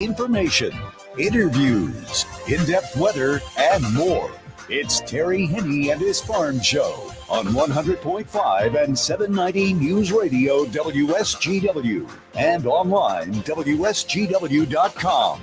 Information, interviews, in-depth weather, and more. It's Terry Henney and his Farm Show on 100.5 and 790 News Radio WSGW and online WSGW.com.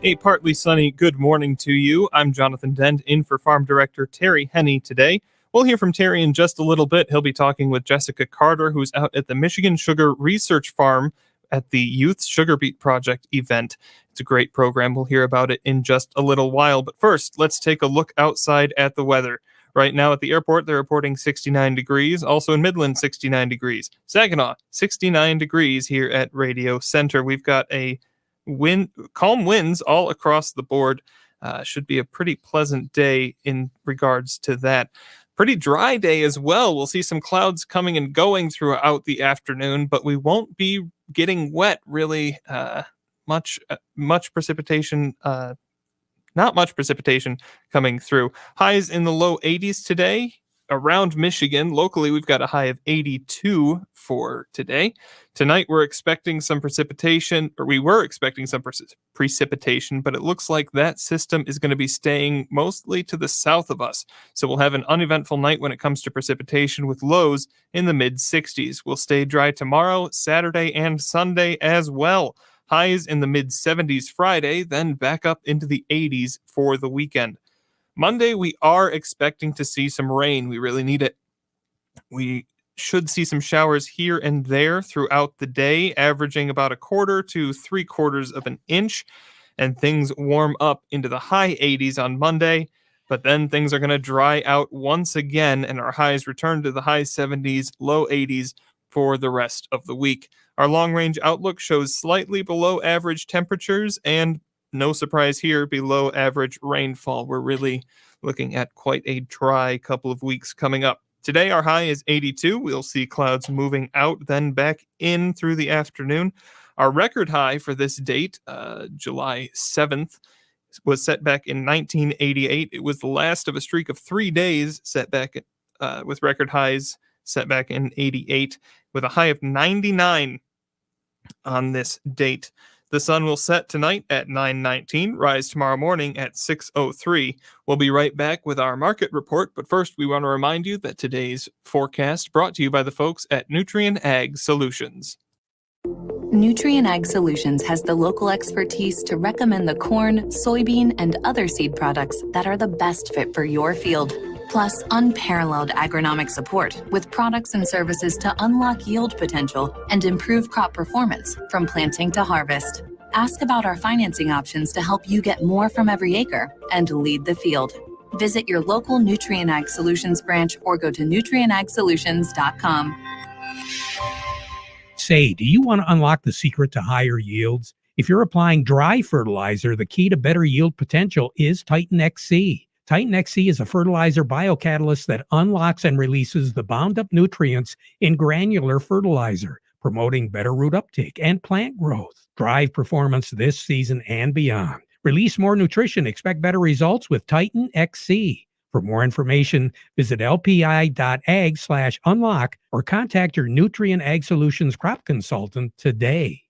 A partly sunny good morning to you. I'm Jonathan Dent, in for Farm Director Terry Henney today. We'll hear from Terry in just a little bit. He'll be talking with Jessica Carter, who's out at the Michigan Sugar Research Farm at the Youth Sugar Beet Project event. It's a great program. We'll hear about it in just a little while. But first, let's take a look outside at the weather. Right now at the airport, they're reporting 69 degrees. Also in Midland, 69 degrees. Saginaw, 69 degrees here at Radio Center. We've got calm winds all across the board. Should be a pretty pleasant day in regards to that. Pretty dry day as well. We'll see some clouds coming and going throughout the afternoon, but we won't be getting wet really much precipitation. Not much precipitation coming through. Highs in the low 80s today around Michigan. Locally, we've got a high of 82 for today. Tonight, we're expecting some precipitation, or we were expecting some precipitation, but it looks like that system is going to be staying mostly to the south of us. So we'll have an uneventful night when it comes to precipitation with lows in the mid-60s. We'll stay dry tomorrow, Saturday, and Sunday as well. Highs in the mid-70s Friday, then back up into the 80s for the weekend. Monday, we are expecting to see some rain. We really need it. We should see some showers here and there throughout the day, averaging about 1/4 to 3/4 of an inch, and things warm up into the high 80s on Monday, but then things are going to dry out once again, and our highs return to the high 70s, low 80s for the rest of the week. Our long-range outlook shows slightly below average temperatures and, no surprise here, below average rainfall. We're really looking at quite a dry couple of weeks coming up. Today, our high is 82. We'll see clouds moving out, then back in through the afternoon. Our record high for this date, July 7th, was set back in 1988. It was the last of a streak of 3 days set back with record highs set back in 88, with a high of 99 on this date. The sun will set tonight at 9:19, rise tomorrow morning at 6:03. We'll be right back with our market report, but first we want to remind you that today's forecast brought to you by the folks at Nutrien Ag Solutions. Nutrien Ag Solutions has the local expertise to recommend the corn, soybean, and other seed products that are the best fit for your field. Plus, unparalleled agronomic support with products and services to unlock yield potential and improve crop performance from planting to harvest. Ask about our financing options to help you get more from every acre and lead the field. Visit your local Nutrien Ag Solutions branch or go to nutrienagsolutions.com. Say, do you want to unlock the secret to higher yields? If you're applying dry fertilizer, the key to better yield potential is Titan XC. Titan XC is a fertilizer biocatalyst that unlocks and releases the bound-up nutrients in granular fertilizer, promoting better root uptake and plant growth. Drive performance this season and beyond. Release more nutrition. Expect better results with Titan XC. For more information, visit lpi.ag/unlock or contact your Nutrien Ag Solutions crop consultant today.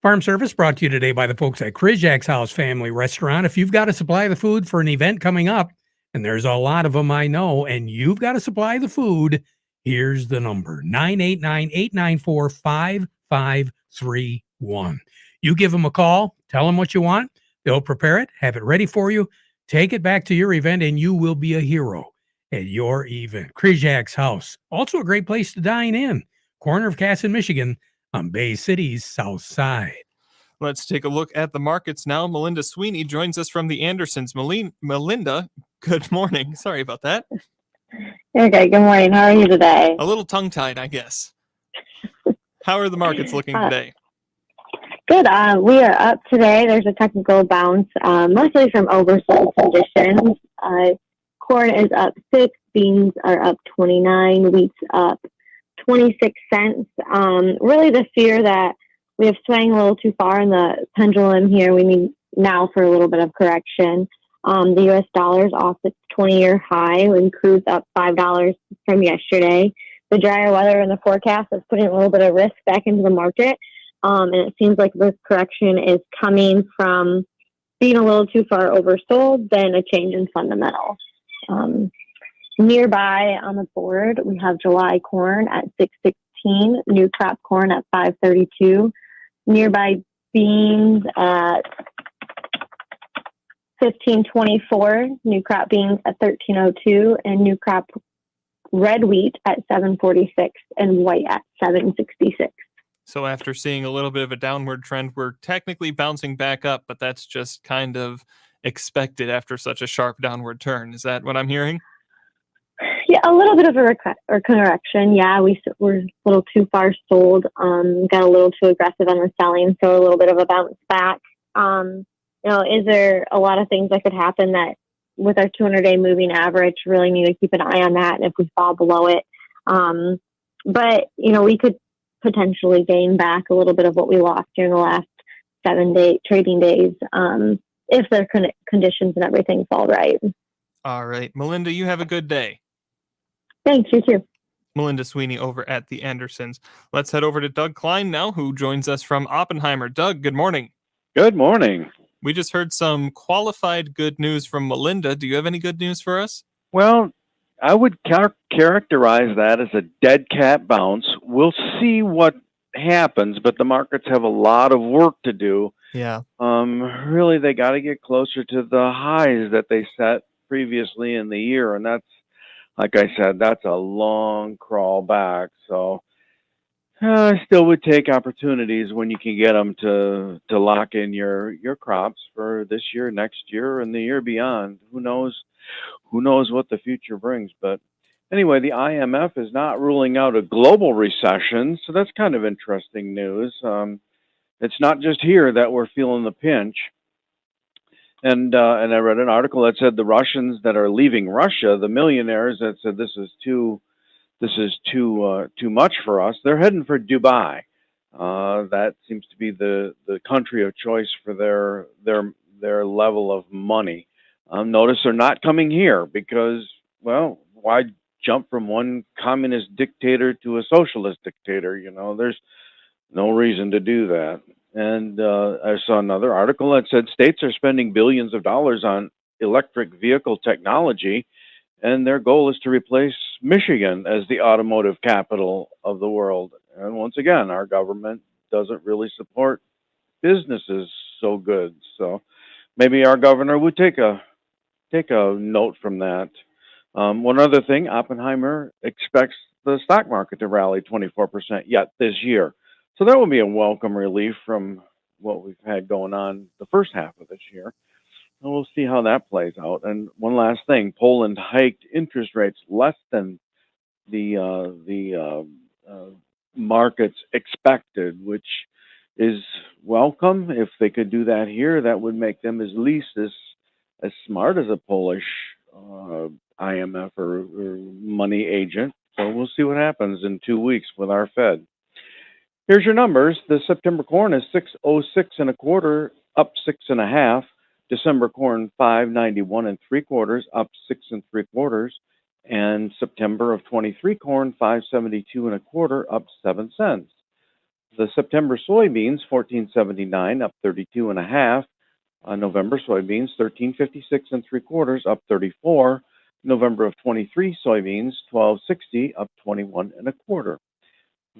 Farm Service brought to you today by the folks at Krizak's House Family Restaurant. If you've got to supply the food for an event coming up, and there's a lot of them I know, and you've got to supply the food, here's the number, 989-894-5531. You give them a call, tell them what you want, they'll prepare it, have it ready for you, take it back to your event, and you will be a hero at your event. Krizak's House, also a great place to dine in, corner of Cass in Michigan, on Bay City's south side. Let's take a look at the markets now. Melinda Sweeney joins us from the Andersons. Melinda, good morning. Sorry about that. Okay, good morning. How are you today? A little tongue-tied, I guess. How are the markets looking today? Good. We are up today. There's a technical bounce, mostly from oversold conditions. Corn is up 6, beans are up 29, wheat's up 26 cents. Really the fear that we have swung a little too far in the pendulum here. We need now for a little bit of correction. The U.S. dollar is off its 20-year high, and crude's up $5 from yesterday. The drier weather in the forecast is putting a little bit of risk back into the market, and it seems like this correction is coming from being a little too far oversold than a change in fundamentals. Nearby on the board, we have July corn at 6.16, new crop corn at 5.32, nearby beans at 15.24, new crop beans at 13.02, and new crop red wheat at 7.46 and white at 7.66. So after seeing a little bit of a downward trend, we're technically bouncing back up, but that's just kind of expected after such a sharp downward turn. Is that what I'm hearing? Yeah, a little bit of a correction. Yeah, we're a little too far sold. Got a little too aggressive on the selling, so a little bit of a bounce back. Is there a lot of things that could happen that with our 200-day moving average, really need to keep an eye on that, and if we fall below it. But we could potentially gain back a little bit of what we lost during the last 7-day trading days if their conditions and everything fall right. All right. Melinda, you have a good day. Thanks, you too. Melinda Sweeney over at the Andersons. Let's head over to Doug Klein now, who joins us from Oppenheimer. Doug, good morning. Good morning. We just heard some qualified good news from Melinda. Do you have any good news for us? Well, I would characterize that as a dead cat bounce. We'll see what happens, but the markets have a lot of work to do. Yeah. Really, they got to get closer to the highs that they set previously in the year, and that's, like I said, that's a long crawl back. So I still would take opportunities when you can get them to lock in your crops for this year, next year, and the year beyond. Who knows what the future brings. But anyway, the IMF is not ruling out a global recession, so that's kind of interesting news. It's not just here that we're feeling the pinch. And I read an article that said the Russians that are leaving Russia, the millionaires that said this is too much for us, they're heading for Dubai. That seems to be the country of choice for their level of money. Notice they're not coming here because, well, why jump from one communist dictator to a socialist dictator? There's no reason to do that. And I saw another article that said states are spending billions of dollars on electric vehicle technology, and their goal is to replace Michigan as the automotive capital of the world. And once again, our government doesn't really support businesses so good. So maybe our governor would take a note from that. One other thing, Oppenheimer expects the stock market to rally 24% yet this year. So that will be a welcome relief from what we've had going on the first half of this year. And we'll see how that plays out. And one last thing, Poland hiked interest rates less than the markets expected, which is welcome. If they could do that here, that would make them at least as smart as a Polish IMF or money agent. So we'll see what happens in 2 weeks with our Fed. Here's your numbers. The September corn is 606 1/4, up 6 1/2. December corn 591 3/4, up 6 3/4, and September of 23 corn 572 1/4, up 7 cents. The September soybeans 1479, up 32 1/2. November soybeans 1356 3/4, up 34. November of 23 soybeans 1260, up 21 1/4.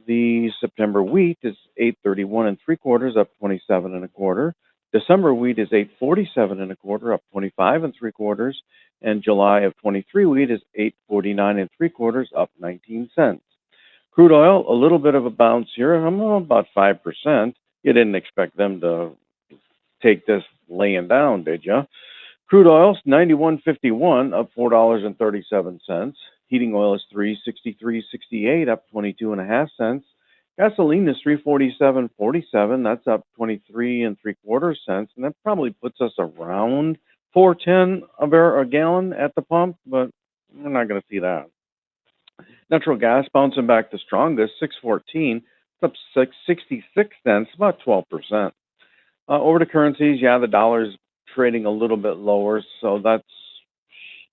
The September wheat is 831 3/4, up 27 1/4. December wheat is 847 1/4, up 25 3/4, and July of 23 wheat is 849 3/4, up 19 cents. Crude oil, a little bit of a bounce here, about 5%. You didn't expect them to take this laying down, did you? Crude oil, 91.51, up $4.37. Heating oil is $363.68, up 22.5 cents. Gasoline is $347.47. That's up 23 3/4 cents, and that probably puts us around $4.10 a gallon at the pump, but we're not going to see that. Natural gas bouncing back the strongest, $6.14. It's up 66 cents, about 12%. Over to currencies, yeah, the dollar's trading a little bit lower, so that's,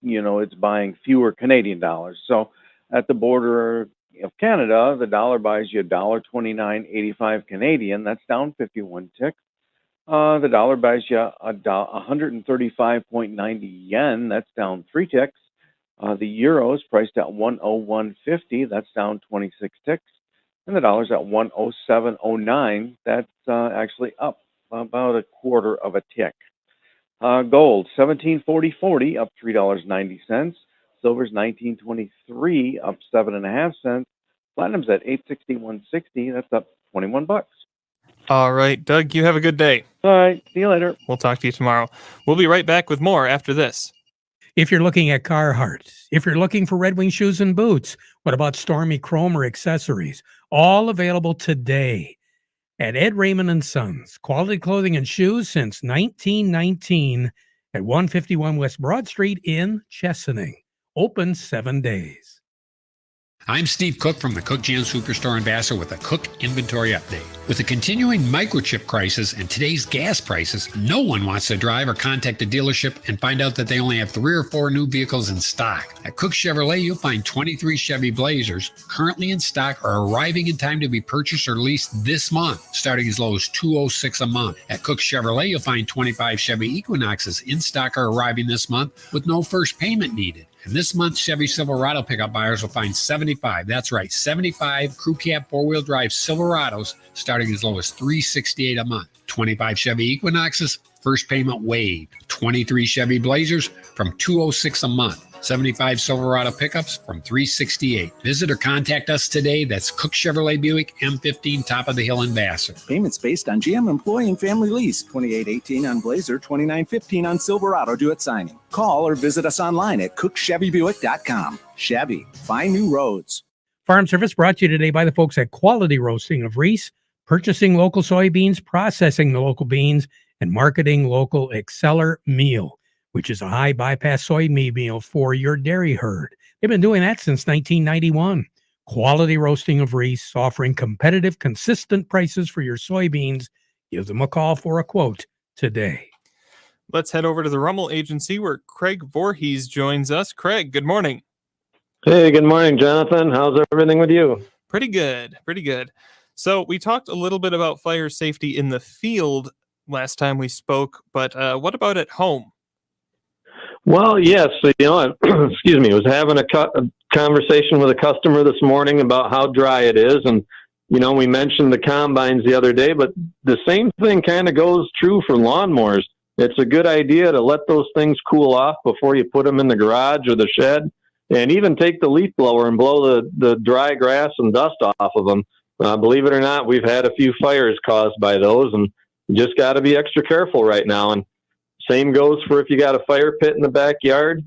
it's buying fewer Canadian dollars. So at the border of Canada, the dollar buys you $1.2985 Canadian. That's down 51 ticks. The dollar buys you 135.90 yen. That's down 3 ticks. The euro is priced at 101.50. That's down 26 ticks. And the dollar's at 107.09. That's actually up about a quarter of a tick. Gold, 1740.40, up $3.90. Silver's 1923, up 7.5 cents. Platinum's at 861.60. That's up $21. All right, Doug, you have a good day. All right, see you later. We'll talk to you tomorrow. We'll be right back with more after this. If you're looking at Carhartt, if you're looking for Red Wing shoes and boots, what about Stormy Cromer accessories? All available today at Ed Raymond & Sons. Quality clothing and shoes since 1919 at 151 West Broad Street in Chesaning. Open 7 days. I'm Steve Cook from the Cook Jam Superstore in Vassar with a Cook inventory update. With the continuing microchip crisis and today's gas prices, no one wants to drive or contact a dealership and find out that they only have 3 or 4 new vehicles in stock. At Cook Chevrolet, you'll find 23 Chevy Blazers currently in stock or arriving in time to be purchased or leased this month, starting as low as $206 a month. At Cook Chevrolet, you'll find 25 Chevy Equinoxes in stock or arriving this month with no first payment needed. And this month, Chevy Silverado pickup buyers will find 75, that's right, 75 crew cab four-wheel drive Silverados starting as low as $368 a month. 25 Chevy Equinoxes, first payment waived. 23 Chevy Blazers from $206 a month. 75 Silverado pickups from $368. Visit or contact us today. That's Cook Chevrolet Buick, M15, top of the hill in Vassar. Payments based on GM employee and family lease. $28.18 on Blazer, $29.15 on Silverado due at signing. Call or visit us online at cookchevybuick.com. Chevy, find new roads. Farm Service brought to you today by the folks at Quality Roasting of Reese, purchasing local soybeans, processing the local beans, and marketing local Exceller meal, which is a high bypass soybean meal for your dairy herd. They've been doing that since 1991. Quality Roasting of Reese, offering competitive, consistent prices for your soybeans. Give them a call for a quote today. Let's head over to the Rummel Agency where Craig Voorhees joins us. Craig, good morning. Hey, good morning, Jonathan. How's everything with you? Pretty good. So we talked a little bit about fire safety in the field last time we spoke, but what about at home? Well, yes. Excuse me. I was having a conversation with a customer this morning about how dry it is. And, we mentioned the combines the other day, but the same thing kind of goes true for lawnmowers. It's a good idea to let those things cool off before you put them in the garage or the shed, and even take the leaf blower and blow the dry grass and dust off of them. Believe it or not, we've had a few fires caused by those, and you just got to be extra careful right now. And same goes for if you got a fire pit in the backyard.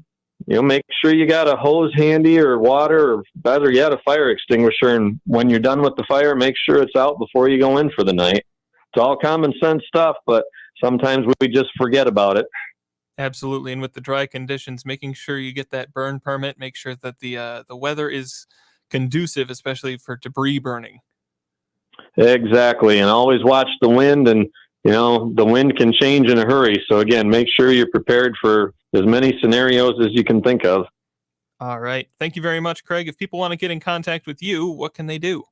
Make sure you got a hose handy or water, or better yet, a fire extinguisher. And when you're done with the fire, make sure it's out before you go in for the night. It's all common sense stuff, but sometimes we just forget about it. Absolutely. And with the dry conditions, making sure you get that burn permit, make sure that the weather is conducive, especially for debris burning. Exactly. And always watch the wind, and the wind can change in a hurry. So again, make sure you're prepared for as many scenarios as you can think of. All right. Thank you very much, Craig. If people want to get in contact with you, what can they do?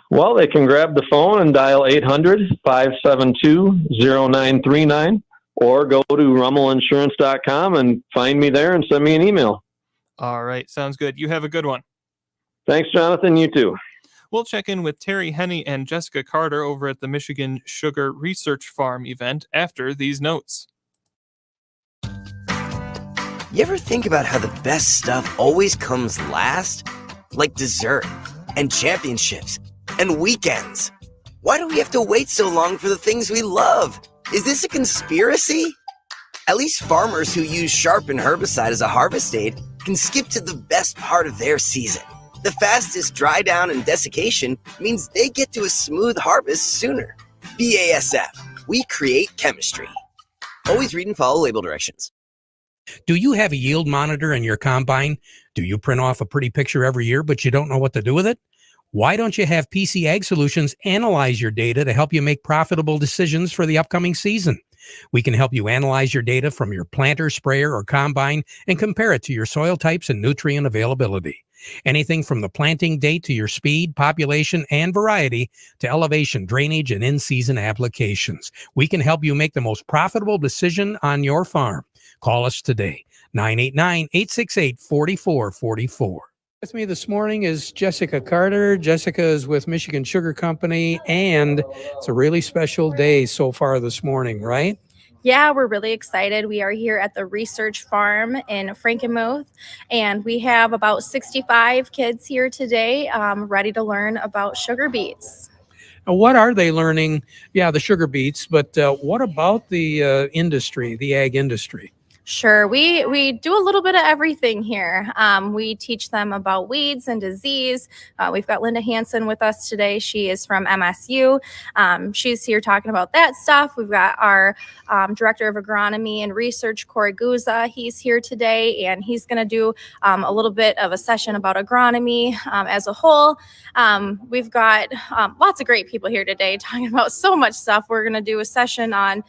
Well, they can grab the phone and dial 800-572-0939, or go to rummelinsurance.com and find me there and send me an email. All right. Sounds good. You have a good one. Thanks, Jonathan. You too. We'll check in with Terry Henney and Jessica Carter over at the Michigan Sugar Research Farm event after these notes. You ever think about how the best stuff always comes last? Like dessert and championships and weekends. Why do we have to wait so long for the things we love? Is this a conspiracy? At least farmers who use Sharpen herbicide as a harvest aid can skip to the best part of their season. The fastest dry down and desiccation means they get to a smooth harvest sooner. BASF, we create chemistry. Always read and follow label directions. Do you have a yield monitor in your combine? Do you print off a pretty picture every year, but you don't know what to do with it? Why don't you have PC Ag Solutions analyze your data to help you make profitable decisions for the upcoming season? We can help you analyze your data from your planter, sprayer, or combine and compare it to your soil types and nutrient availability. Anything from the planting date to your speed, population, and variety to elevation, drainage, and in-season applications. We can help you make the most profitable decision on your farm. Call us today, 989-868-4444. With me this morning is Jessica Carter. Jessica is with Michigan Sugar Company, and it's a really special day so far this morning, right? Yeah, we're really excited. We are here at the Research Farm in Frankenmuth, and we have about 65 kids here today ready to learn about sugar beets. Now, what are they learning? Yeah, the sugar beets, but what about the industry, the ag industry? Sure, we do a little bit of everything here. We teach them about weeds and disease. We've got Linda Hansen with us today. She is from MSU. She's here talking about that stuff. We've got our Director of Agronomy and Research, Corey Guza. He's here today, and he's going to do a little bit of a session about agronomy as a whole. We've got lots of great people here today talking about so much stuff. We're going to do a session on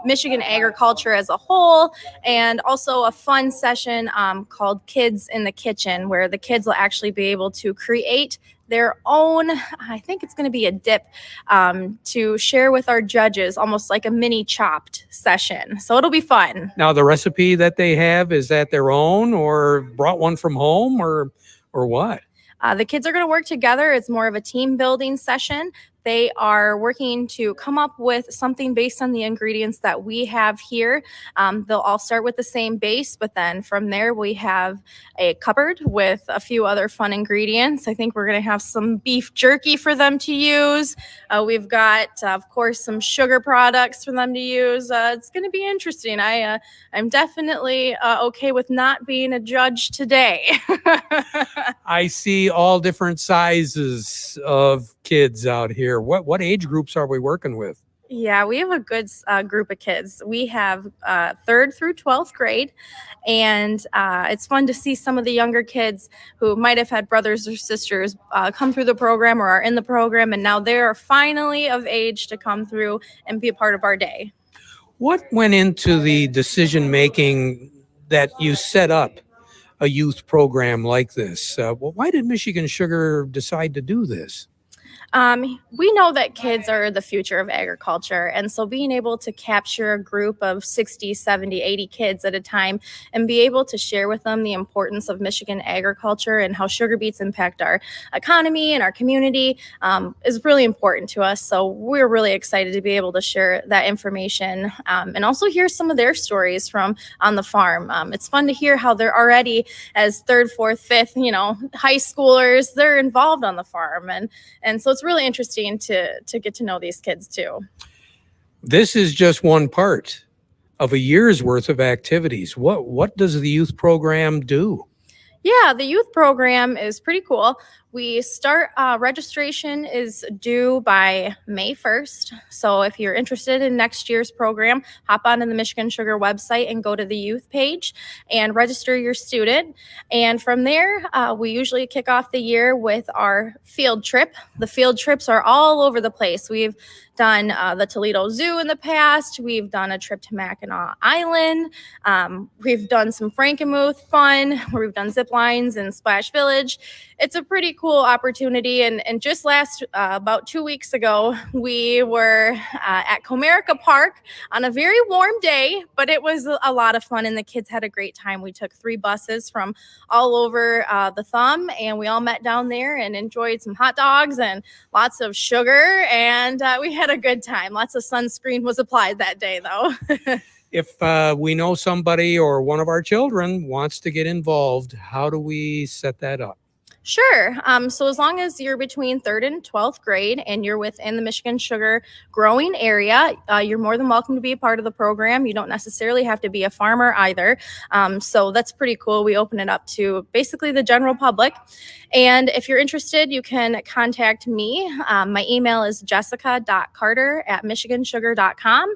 Michigan agriculture as a whole, and also a fun session called Kids in the Kitchen, where the kids will actually be able to create their own, I think it's going to be a dip, to share with our judges, almost like a mini Chopped session. So it'll be fun. Now, the recipe that they have, is that their own or brought one from home or what? The kids are going to work together. It's more of a team building session. They are working to come up with something based on the ingredients that we have here. They'll all start with the same base, but then from there we have a cupboard with a few other fun ingredients. I think we're going to have some beef jerky for them to use. We've got, of course, some sugar products for them to use. It's going to be interesting. I'm definitely okay with not being a judge today. I see all different sizes of kids out here. What age groups are we working with? Yeah, we have a good group of kids. We have 3rd through 12th grade, and it's fun to see some of the younger kids who might have had brothers or sisters come through the program or are in the program, and now they are finally of age to come through and be a part of our day. What went into the decision making that you set up a youth program like this? Why did Michigan Sugar decide to do this? We know that kids are the future of agriculture. And so being able to capture a group of 60, 70, 80 kids at a time and be able to share with them the importance of Michigan agriculture and how sugar beets impact our economy and our community is really important to us. So we're really excited to be able to share that information and also hear some of their stories from on the farm. It's fun to hear how they're already, as 3rd, 4th, 5th, high schoolers, they're involved on the farm. And so it's really interesting to get to know these kids too. This is just one part of a year's worth of activities. What does the youth program do? Yeah, the youth program is pretty cool. We start, registration is due by May 1st. So if you're interested in next year's program, hop onto the Michigan Sugar website and go to the youth page and register your student. And from there, we usually kick off the year with our field trip. The field trips are all over the place. We've done the Toledo Zoo in the past. We've done a trip to Mackinac Island. We've done some Frankenmuth fun, where we've done zip lines in Splash Village. It's a pretty cool opportunity. And just about 2 weeks ago, we were at Comerica Park on a very warm day, but it was a lot of fun and the kids had a great time. We took 3 buses from all over the thumb, and we all met down there and enjoyed some hot dogs and lots of sugar, and we had a good time. Lots of sunscreen was applied that day, though. If we know somebody or one of our children wants to get involved, how do we set that up? Sure. So as long as you're between 3rd and 12th grade and you're within the Michigan Sugar growing area, you're more than welcome to be a part of the program. You don't necessarily have to be a farmer either. So that's pretty cool. We open it up to basically the general public. And if you're interested, you can contact me. My email is jessica.carter@michigansugar.com.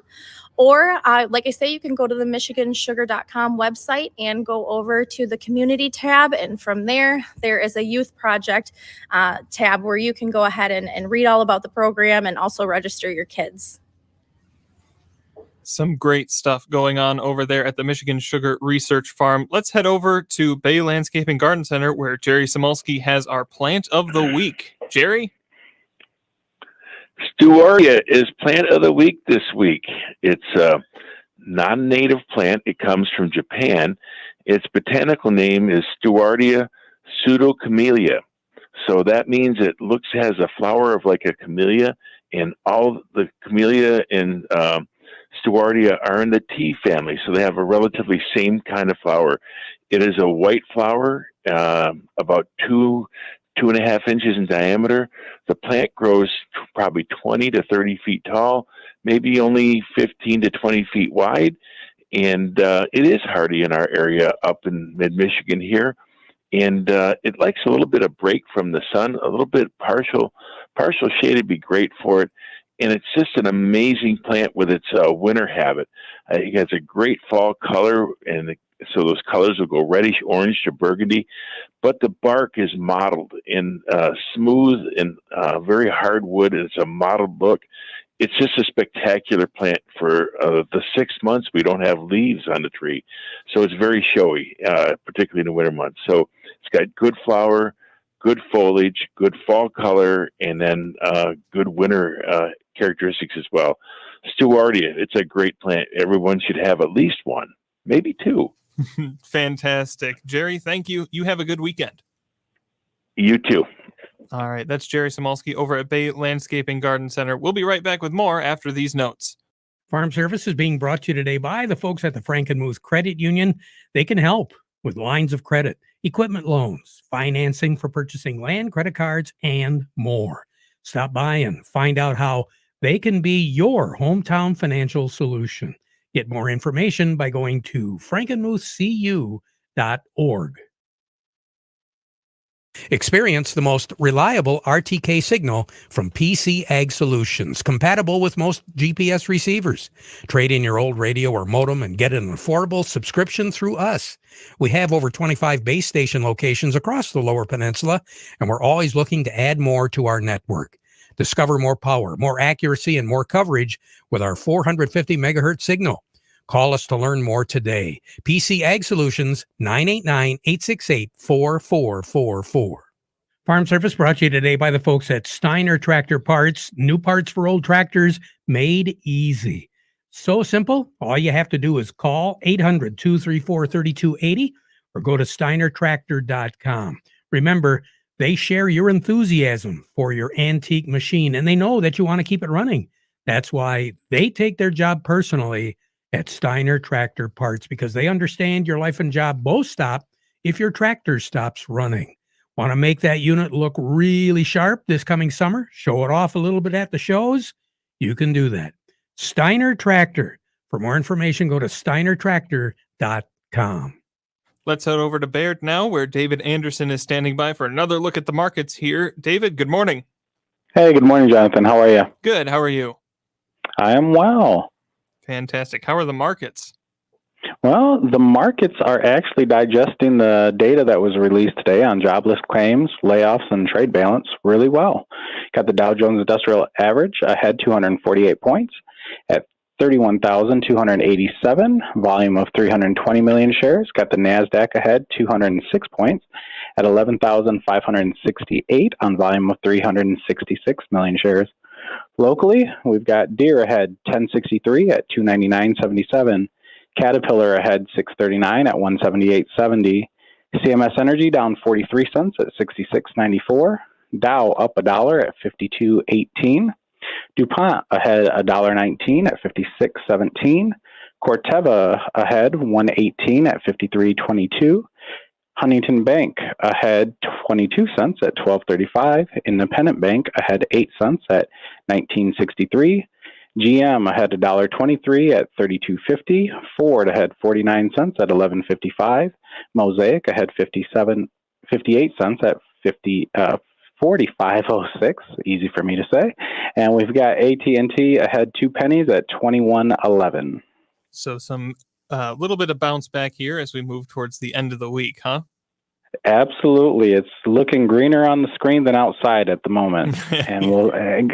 Or, like I say, you can go to the MichiganSugar.com website and go over to the community tab. And from there is a youth project tab where you can go ahead and read all about the program and also register your kids. Some great stuff going on over there at the Michigan Sugar Research Farm. Let's head over to Bay Landscaping Garden Center where Jerry Samulski has our plant of the week. Jerry? Stewardia is plant of the week this week. It's a non-native plant. It comes from Japan. Its botanical name is Stewardia pseudocamellia. So that means it has a flower of like a camellia, and all the camellia in Stewardia are in the tea family, so they have a relatively same kind of flower. It is a white flower, about 2.5 inches in diameter. The plant grows probably 20 to 30 feet tall, maybe only 15 to 20 feet wide, and it is hardy in our area up in mid-Michigan here. And it likes a little bit of break from the sun, a little bit partial shade would be great for it. And it's just an amazing plant with its winter habit. It has a great fall color, and so those colors will go reddish orange to burgundy. But the bark is mottled in smooth and very hard wood, and it's a mottled look. It's just a spectacular plant for the 6 months we don't have leaves on the tree. So it's very showy, particularly in the winter months. So it's got good flower, good foliage, good fall color, and then good winter characteristics as well. Stewardia, it's a great plant. Everyone should have at least one, maybe two. Fantastic. Jerry, thank you. You have a good weekend. You too. All right, that's Jerry Samulski over at Bay Landscaping Garden Center. We'll be right back with more after these notes. Farm Service is being brought to you today by the folks at the Frankenmuth Credit Union. They can help with lines of credit, equipment loans, financing for purchasing land, credit cards, and more. Stop by and find out how they can be your hometown financial solution. Get more information by going to frankenmuthcu.org. Experience the most reliable RTK signal from PC Ag Solutions, compatible with most GPS receivers. Trade in your old radio or modem and get an affordable subscription through us. We have over 25 base station locations across the Lower Peninsula, and we're always looking to add more to our network. Discover more power, more accuracy, and more coverage with our 450 megahertz signal. Call us to learn more today. PC Ag Solutions, 989-868-4444. Farm Service brought to you today by the folks at Steiner Tractor Parts. New parts for old tractors made easy. So simple. All you have to do is call 800-234-3280 or go to steinertractor.com. Remember, they share your enthusiasm for your antique machine, and they know that you want to keep it running. That's why they take their job personally at Steiner Tractor Parts, because they understand your life and job both stop if your tractor stops running. Want to make that unit look really sharp this coming summer? Show it off a little bit at the shows? You can do that. Steiner Tractor. For more information, go to steinertractor.com. Let's head over to Baird now, where David Anderson is standing by for another look at the markets here. David, good morning. Hey, good morning, Jonathan. How are you? Good. How are you? I am well. Fantastic. How are the markets? Well, the markets are actually digesting the data that was released today on jobless claims, layoffs, and trade balance really well. Got the Dow Jones Industrial Average ahead 248 points at 31,287, volume of 320 million shares. Got the NASDAQ ahead 206 points at 11,568 on volume of 366 million shares. Locally, we've got Deere ahead 1063 at 299.77, Caterpillar ahead 639 at 178.70, CMS Energy down 43 cents at 66.94, Dow up $1 at 52.18, DuPont ahead $1.19 at 56.17, Corteva ahead 118 at 53.22, Huntington Bank ahead 22 cents at 12.35, Independent Bank ahead 8 cents at 19.63, GM ahead $1.23 at 32.50, Ford ahead 49 cents at 11.55, Mosaic ahead 58 cents at 45.06, easy for me to say. And we've got AT&T ahead 2 pennies at 21.11. So some little bit of bounce back here as we move towards the end of the week, huh? Absolutely. It's looking greener on the screen than outside at the moment, and we'll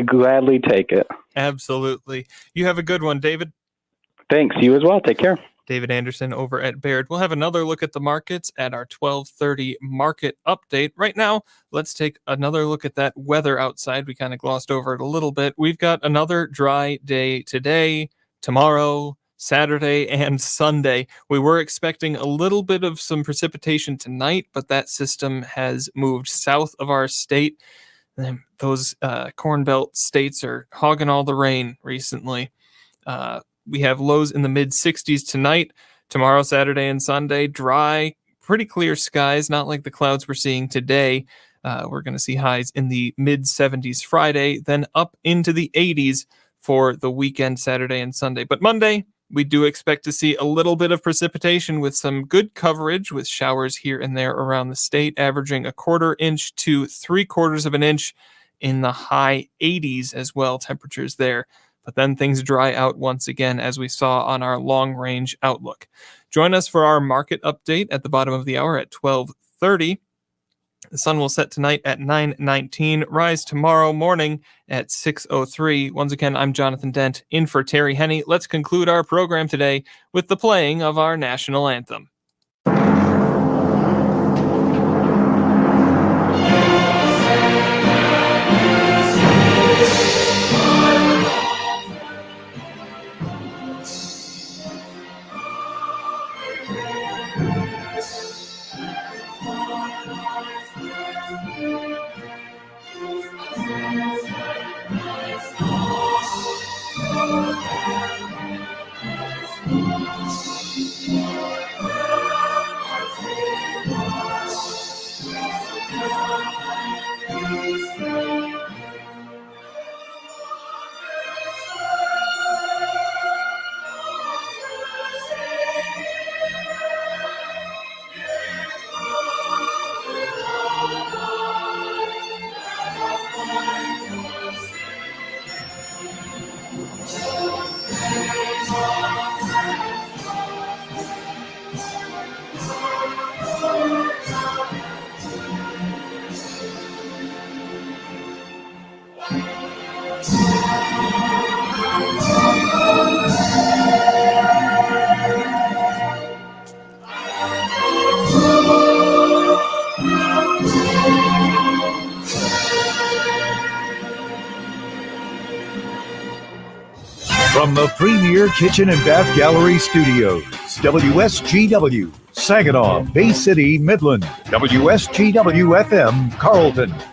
gladly take it. Absolutely. You have a good one, David. Thanks. You as well. Take care. David Anderson over at Baird. We'll have another look at the markets at our 12:30 market update. Right now, let's take another look at that weather outside. We kind of glossed over it a little bit. We've got another dry day today, tomorrow, Saturday, and Sunday. We were expecting a little bit of some precipitation tonight, but that system has moved south of our state. Those Corn Belt states are hogging all the rain recently. We have lows in the mid-60s tonight. Tomorrow, Saturday, and Sunday, dry, pretty clear skies, not like the clouds we're seeing today. We're going to see highs in the mid-70s Friday, then up into the 80s for the weekend, Saturday and Sunday. But Monday, we do expect to see a little bit of precipitation with some good coverage with showers here and there around the state, averaging 1/4 inch to 3/4 of an inch in the high 80s as well, temperatures there. But then things dry out once again, as we saw on our long-range outlook. Join us for our market update at the bottom of the hour at 12:30. The sun will set tonight at 9:19, rise tomorrow morning at 6:03. Once again, I'm Jonathan Dent, in for Terry Henney. Let's conclude our program today with the playing of our national anthem. From the Premier Kitchen and Bath Gallery Studios, WSGW, Saginaw, Bay City, Midland, WSGW FM, Carlton,